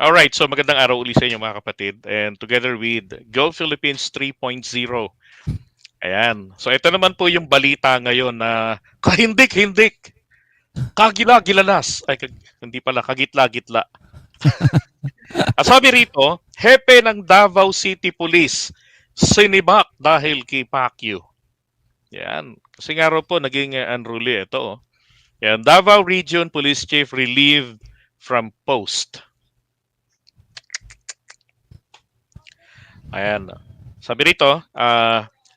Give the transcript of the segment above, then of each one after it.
Alright, so magandang araw uli sa inyo mga kapatid. And together with Go Philippines 3.0. Ayan. So ito naman po yung balita ngayon na kahindik-hindik, kagila-gilalas. Hindi pala, kagitla-gitla. Ang sabi rito, hepe ng Davao City Police, sinibak dahil kay Pacquiao. Yan. Kasi nga raw po, naging unruly ito. Oh. Yan. Davao Region Police Chief relieved from post. Ayan. Sabi rito,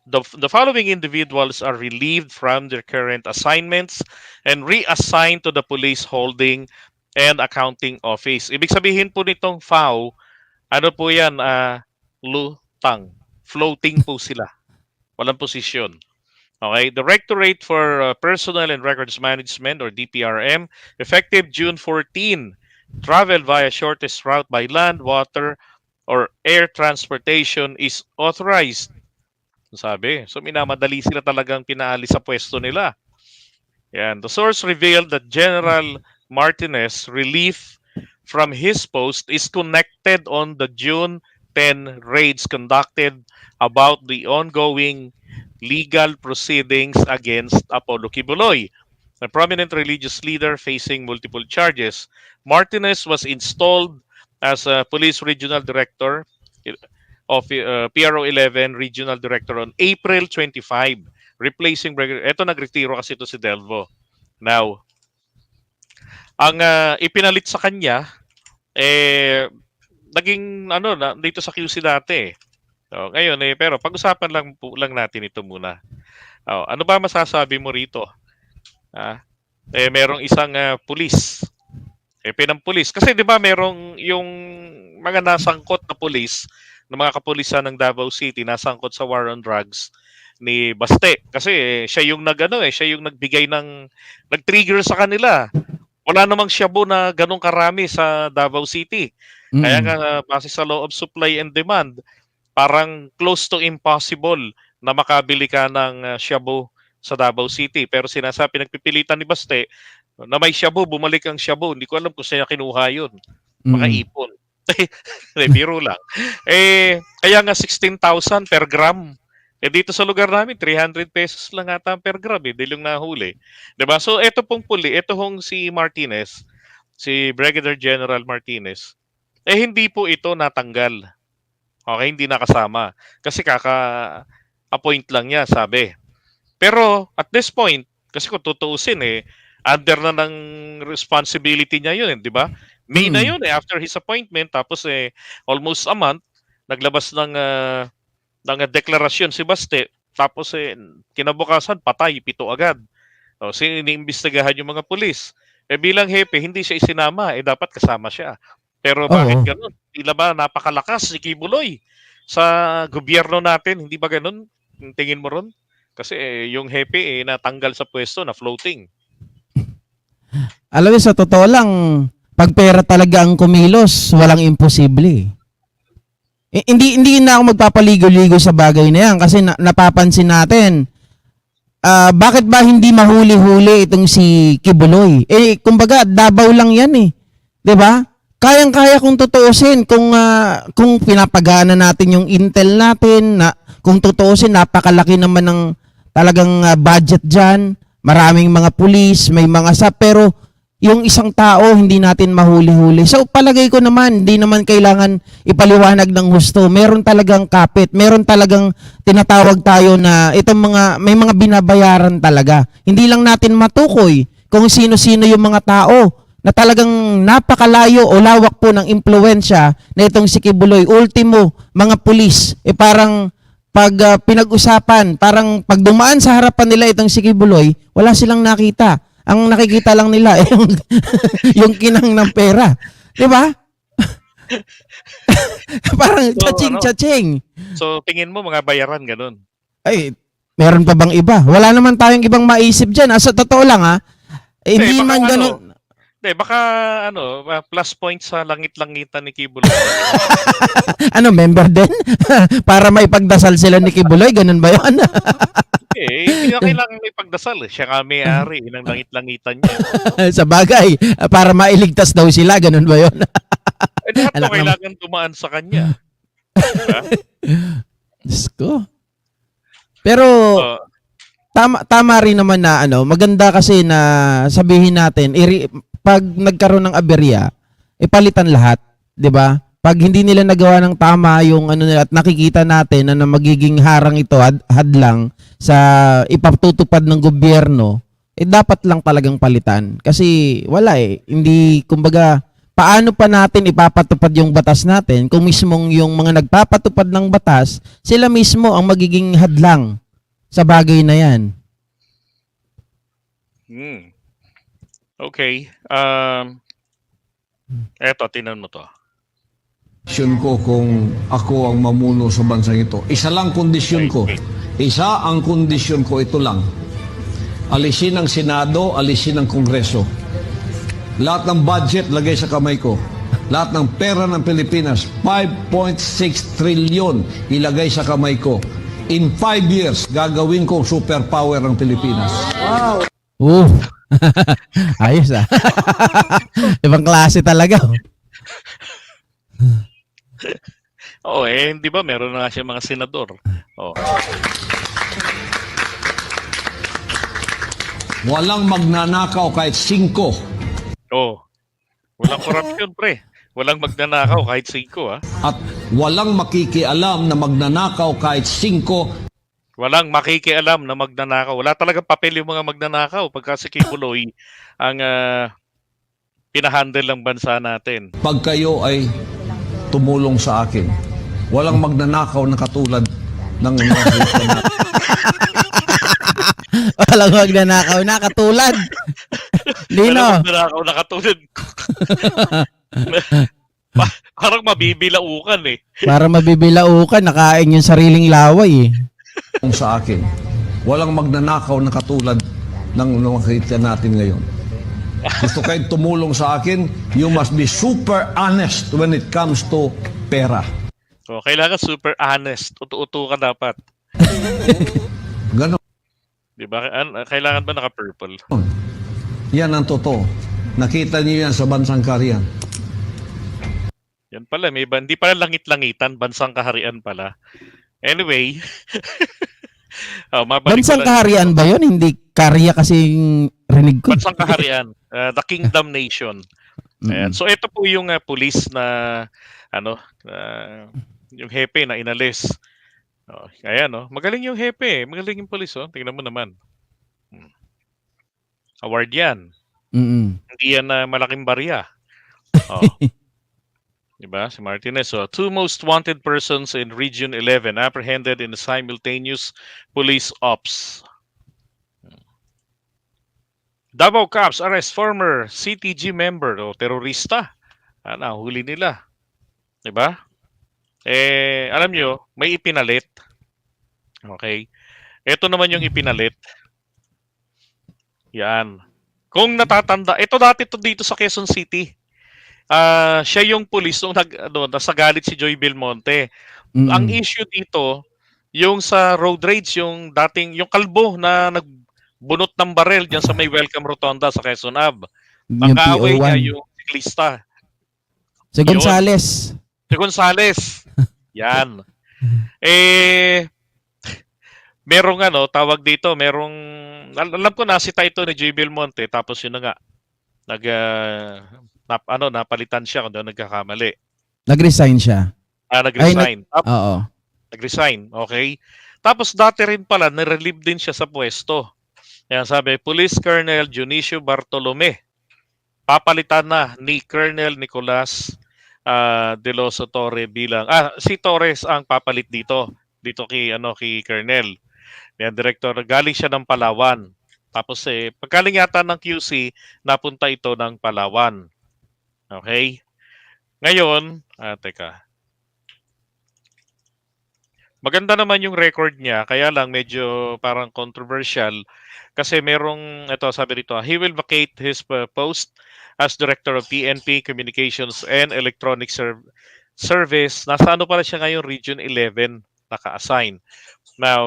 the following individuals are relieved from their current assignments and reassigned to the police holding and accounting office. Ibig sabihin po nitong FAO, ano po yan, lutang. Floating po sila. Walang posisyon. Okay, Directorate for Personnel and Records Management or DPRM, effective June 14, travel via shortest route by land, water, or air transportation is authorized. Sabi. So minamadali sila talagang pinaalis sa pwesto nila. Yan. The source revealed that General Martinez relief from his post is connected on the June 10 raids conducted about the ongoing legal proceedings against Apollo Kibuloy, a prominent religious leader facing multiple charges. Martinez was installed as a police regional director of PRO 11 regional director on April 25, replacing ito nagretiro kasi ito si Delvo. Now, ang ipinalit sa kanya naging dito sa QC dati. So, ngayon pero pag-usapan lang natin ito muna. Ano ba masasabi mo rito? Merong isang pulis. Pinampulis. Kasi 'di ba merong yung mga nasangkot na pulis, ng mga kapulisan ng Davao City nasangkot sa war on drugs ni Baste. Kasi siya yung siya yung nagbigay ng nag-trigger sa kanila. Wala namang shabu na ganong karami sa Davao City. Kaya nga base sa law of supply and demand, parang close to impossible na makabili ka ng shabu sa Davao City. Pero sinasabi, pinagpipilitan ni Baste na may shabu, bumalik ang shabu. Hindi ko alam kung saan niya kinuha yun. Makaipon. Biro lang. Kaya nga 16,000 per gram. Dito sa lugar namin, 300 pesos lang ata per gram. Dahil yung nahuli. Diba? So, ito pong ito hong si Martinez, si Brigadier General Martinez, hindi po ito natanggal. Okay, hindi nakasama. Kasi kaka-appoint lang niya, sabi. Pero, at this point, kasi kung tutuusin under na ng responsibility niya yun, di ba? May na yun after his appointment, tapos almost a month, naglabas ng deklarasyon si Baste, tapos kinabukasan, patay, 7 agad. Iniimbestigahan yung mga pulis. Bilang hepe, hindi siya isinama, dapat kasama siya. Pero bakit ganun? Tila ba napakalakas si Kibuloy sa gobyerno natin? Hindi ba ganun? Tingin mo ron? Kasi yung hepe natanggal sa pwesto na floating. Alam mo, sa totoo lang, pag pera talaga ang kumilos, walang imposible. Hindi na ako magpapaligo-ligo sa bagay na yan kasi napapansin natin, bakit ba hindi mahuli-huli itong si Kibuloy? Kumbaga, Davao lang yan 'di ba? Kayang-kaya kung tutuusin, kung pinapagana natin yung intel natin, kung tutuusin, napakalaki naman ng talagang budget dyan, maraming mga pulis, may mga pero yung isang tao hindi natin mahuli-huli. So palagay ko naman, hindi naman kailangan ipaliwanag ng husto. Meron talagang kapit, meron talagang tinatawag tayo na may mga binabayaran talaga. Hindi lang natin matukoy kung sino-sino yung mga tao na talagang napakalayo o lawak po ng impluwensya na itong si Kibuloy. Ultimo, mga pulis, parang pag pinag-usapan, parang pag dumaan sa harapan nila itong si Kibuloy, wala silang nakita. Ang nakikita lang nila yung kinang ng pera. Di ba? Parang chaching-chaching. So, tingin mo mga bayaran ganun? Ay, meron pa bang iba? Wala naman tayong ibang maisip dyan. Sa totoo lang hindi man ganun. Baka plus points sa langit-langitan ni Kibuloy. Member din? Para maipagdasal sila ni Kibuloy, ganun ba yun? Hindi na kailangan may pagdasal. Siya nga may-ari ng langit-langitan niya. Sa bagay, para mailigtas daw sila, ganun ba yun? lahat to Anak ng... kailangan dumaan sa kanya. Diba? Diyos ko. Pero Oh, tama rin naman na maganda kasi na sabihin natin pag nagkaroon ng aberya, ipalitan lahat, 'di ba? Pag hindi nila nagawa ng tama yung nila at nakikita natin na magiging harang ito hadlang sa ipatutupad ng gobyerno, dapat lang talagang palitan. Kasi wala hindi kumbaga paano pa natin ipapatupad yung batas natin kung mismong yung mga nagpapatupad ng batas, sila mismo ang magiging hadlang sa bagay na yan. Okay. Eto, tinan mo to. Kondisyon ko kung ako ang mamuno sa bansang ito. Isa lang kondisyon ko. Isa ang kondisyon ko, ito lang. Alisin ang Senado, alisin ang Kongreso. Lahat ng budget, lagay sa kamay ko. Lahat ng pera ng Pilipinas, 5.6 trillion, ilagay sa kamay ko. In 5 years, gagawin ko superpower ang Pilipinas. Ayos Ibang klase talaga. Oo, di ba meron na nga siya mga senador. Oh. Walang magnanakaw kahit 5. Oh. Walang korupsyon, pre. Walang magnanakaw kahit 5, At walang makikialam na magnanakaw kahit 5. Walang makikialam na magnanakaw. Wala talagang papel yung mga magnanakaw pagka si Kibuloy ang pinahandle ng bansa natin. Pag kayo ay tumulong sa akin, walang magnanakaw na katulad ng mga Walang magnanakaw na katulad. Walang Lino. magnanakaw na katulad. Parang mabibilaukan Para mabibilaukan, nakain yung sariling laway sa akin. Walang magnanakaw na katulad ng nakita natin ngayon. Gusto kayong tumulong sa akin, you must be super honest when it comes to pera. So, kailangan super honest. Utu-utu ka dapat. Ganon. Di ba? Kailangan ba naka-purple? Yan ang totoo. Nakita niyo yan sa bansang Korean. Yan pala, may hindi pala langit-langitan, bansang kaharian pala. Anyway, Bansang kaharian ba yun? Hindi karya kasing rinig ko. Bansang kaharian, the Kingdom Nation. Ayan. So ito po yung police na yung hepe na inalis. Ayan, magaling yung hepe, magaling yung police, tingnan mo naman. Award yan. Hindi yan malaking barya. Diba? Si Martinez. So, 2 most wanted persons in Region 11 apprehended in a simultaneous police ops. Davao Cops arrest former CTG member o terorista. Huli nila. Diba? Alam nyo, may ipinalit. Okay. Ito naman yung ipinalit. Yan. Kung natatanda, ito dati to dito sa Quezon City. Siya yung police nung nasa galit si Joy Belmonte. Ang issue dito, yung sa road rage, yung kalbo na nagbunot ng barel diyan sa may Welcome Rotonda sa Quezon Ave. Ang kaaway niya yung siklista. Si Gonzales. Si Gonzales. Yan. Merong tawag dito, alam ko nasita ito ni Joy Belmonte, tapos yun na nga, napalitan siya kung doon nagkakamali. Nag-resign siya. Nag-resign. Oo. Nag-resign, okay? Tapos dati rin pala, nirelieve din siya sa pwesto. Kaya sabi, Police Colonel Dionisio Bartolome, papalitan na ni Colonel Nicolas De Los Torre bilang, si Torres ang papalit dito kay Colonel. Yan, Director, galing siya ng Palawan. Tapos pagkaling yata ng QC, napunta ito ng Palawan. Okay? Ngayon, teka. Maganda naman yung record niya, kaya lang medyo parang controversial kasi sabi rito, he will vacate his post as Director of PNP Communications and Electronic Service. Nasa pala siya ngayon, Region 11, naka-assign. Now,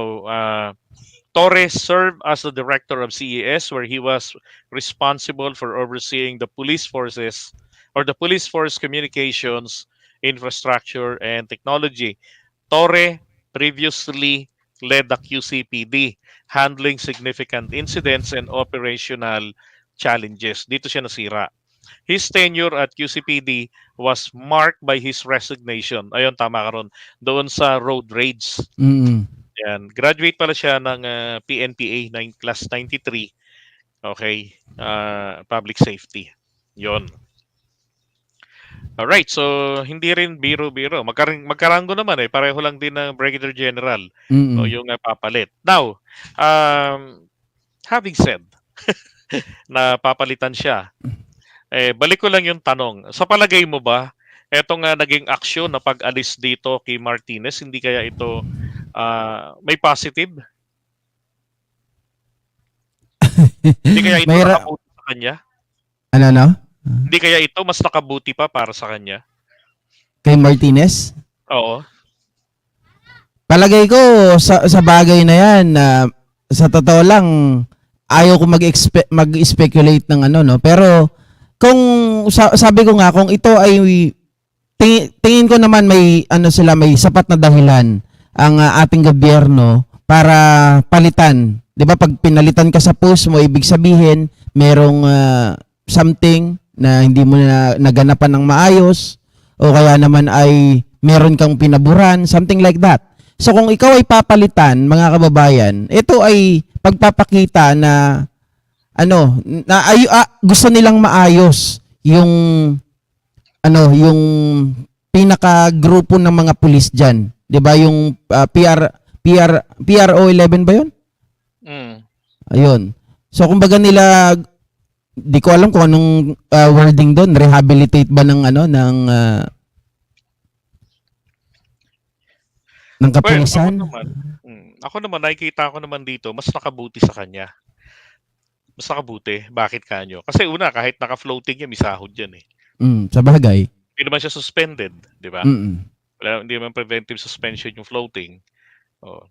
Torres served as the director of CES where he was responsible for overseeing the police forces or the Police Force Communications, Infrastructure, and Technology. Torre previously led the QCPD, handling significant incidents and operational challenges. Dito siya nasira. His tenure at QCPD was marked by his resignation. Ayun, tama ka ron. Doon sa road rage. Mm. Yan. Graduate pala siya ng PNPA class 93. Okay. Public safety. Yon. Alright, so hindi rin biro-biro. Magkarango naman eh. Pareho lang din ng Brigadier General. Mm. No, yung papalit. Now, having said na papalitan siya, balik ko lang yung tanong. Sa palagay mo ba, etong naging aksyon na pag-alis dito kay Martinez, hindi kaya ito may positive? Hindi kaya ito nakabuti sa kanya? Ano? Hindi kaya ito mas nakabuti pa para sa kanya? Kay Martinez? Oo. Palagay ko sa bagay na yan, sa totoo lang, ayaw ko mag-speculate ng ano, no? Pero kung sabi ko nga, kung ito ay tingin ko naman may may sapat na dahilan ang ating gobyerno para palitan. 'Di ba, pag pinalitan ka sa post mo, ibig sabihin merong something na hindi mo na naganapan ng maayos, o kaya naman ay meron kang pinaburan, something like that. So kung ikaw ay papalitan, mga kababayan, ito ay pagpapakita na gusto nilang maayos yung yung pinaka-grupo ng mga pulis diyan. 'Di ba, yung PRO 11 ba 'yon? Ayun. So kumbaga nila, di ko alam kung anong wording doon, rehabilitate ba ng ng kapulisan? Well, ako naman nakikita ko naman dito mas nakabuti sa kanya. Mas nakabuti. Bakit kanyo? Kasi una, kahit naka-floating yan, may sahod yan eh. Sa bagay. Hindi naman siya suspended, di ba? Hindi naman preventive suspension yung floating.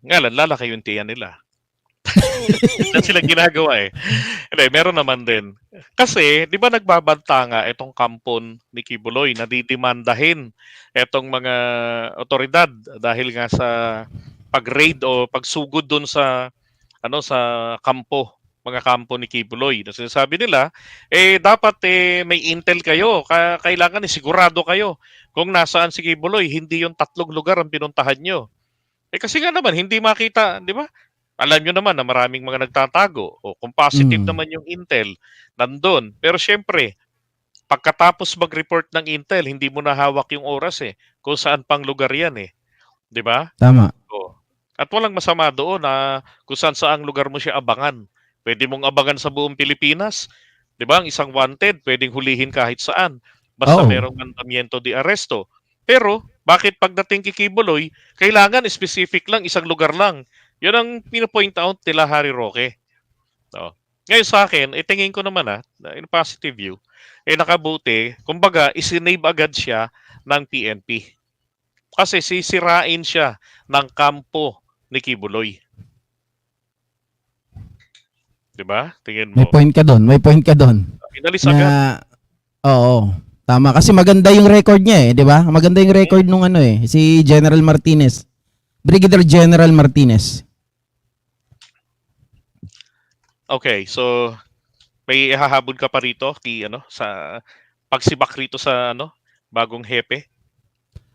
Nga lang, lalaki yung tiyan nila. Yan sila ginagawa eh. Hindi, meron naman din. Kasi, di ba nagbabanta nga itong kampon ni Kibuloy na didemandahin itong mga otoridad dahil nga sa pag-raid o pagsugod dun sa sa mga kampo ni Kibuloy. Na sinasabi nila, dapat may intel kayo. Kailangan sigurado kayo kung nasaan si Kibuloy. Hindi yung 3 lugar ang pinuntahan nyo. Kasi nga naman, hindi makita, di ba? Alam nyo naman na maraming mga nagtatago. O kung positive naman yung intel, nandun. Pero syempre, pagkatapos mag-report ng intel, hindi mo na hawak yung oras kung saan pang lugar yan Di ba? Tama. At walang masama doon na kung saan lugar mo siya abangan. Pwede mong abangan sa buong Pilipinas. Di ba? Ang isang wanted, pwedeng hulihin kahit saan. Basta merong mandamiento de arresto. Pero, bakit pagdating kay Kibuloy, kailangan specific lang, isang lugar lang. Yun ang pinopoint out nila Harry Roque. Ngayon sa akin, tingin ko naman in positive view, nakabuti, kumbaga, isinave agad siya ng PNP. Kasi sisirain siya ng kampo ni Kibuloy. Diba? Tingin mo. May point ka doon. Inalis agad. Oo. Tama. Kasi maganda yung record niya di ba? Maganda yung record nung si General Martinez. Brigadier General Martinez. Okay, so may ihahabol ka pa rito sa pagsibak rito sa bagong hepe?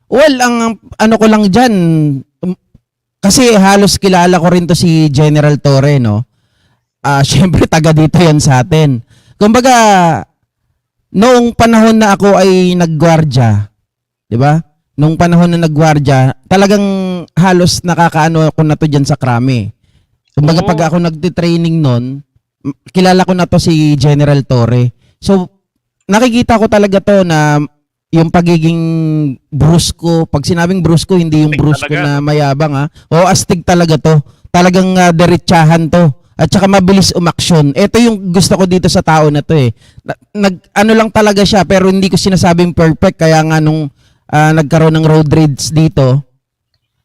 Well, ang ko lang diyan, kasi halos kilala ko rin to si General Torre, no? Syempre taga dito yan sa atin. Kumbaga, noong panahon na ako ay naggwardya, 'di ba? Nung panahon na naggwardya, talagang halos nakakaano ako na to diyan sa Krami. Kumbaga pag ako nagte-training noon, kilala ko na to si General Torre. So, nakikita ko talaga to na yung pagiging brusko, pag sinabing brusko, hindi yung brusko na mayabang astig talaga to. Talagang diretsahan to. At saka mabilis umaksyon. Ito yung gusto ko dito sa tao na to lang talaga siya, pero hindi ko sinasabing perfect. Kaya nga nung nagkaroon ng road rage dito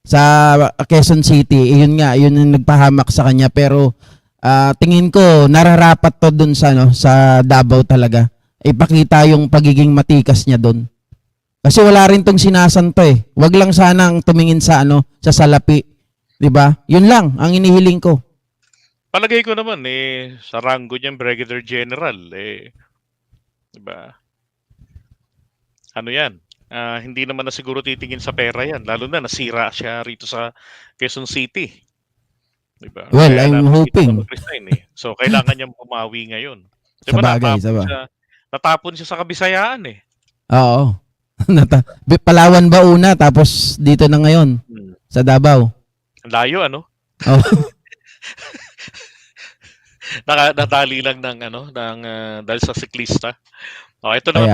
sa Quezon City, yun yung nagpahamak sa kanya. Pero tingin ko nararapat to dun sa sa Davao talaga. ipakita yung pagiging matikas niya doon. Kasi wala rin tong sinasanto eh. Wag lang sanang tumingin sa sa salapi. 'Di ba? Yun lang ang inihiling ko. Palagay ko naman sa ranggo niyang Brigadier General 'di ba? Ano 'yan? Hindi naman na siguro titingin sa pera 'yan, lalo na nasira siya rito sa Quezon City. 'Di ba? Well, Kaya I'm napilitan na hoping. mag-resign So kailangan niyang bumawi ngayon. 'Di ba Sabagay, natapon siya sa Kabisayaan Oo. Palawan ba una tapos dito na ngayon sa Davao. Ang layo Oh. Nadali lang ng dahil sa siklista. Ito naman Kaya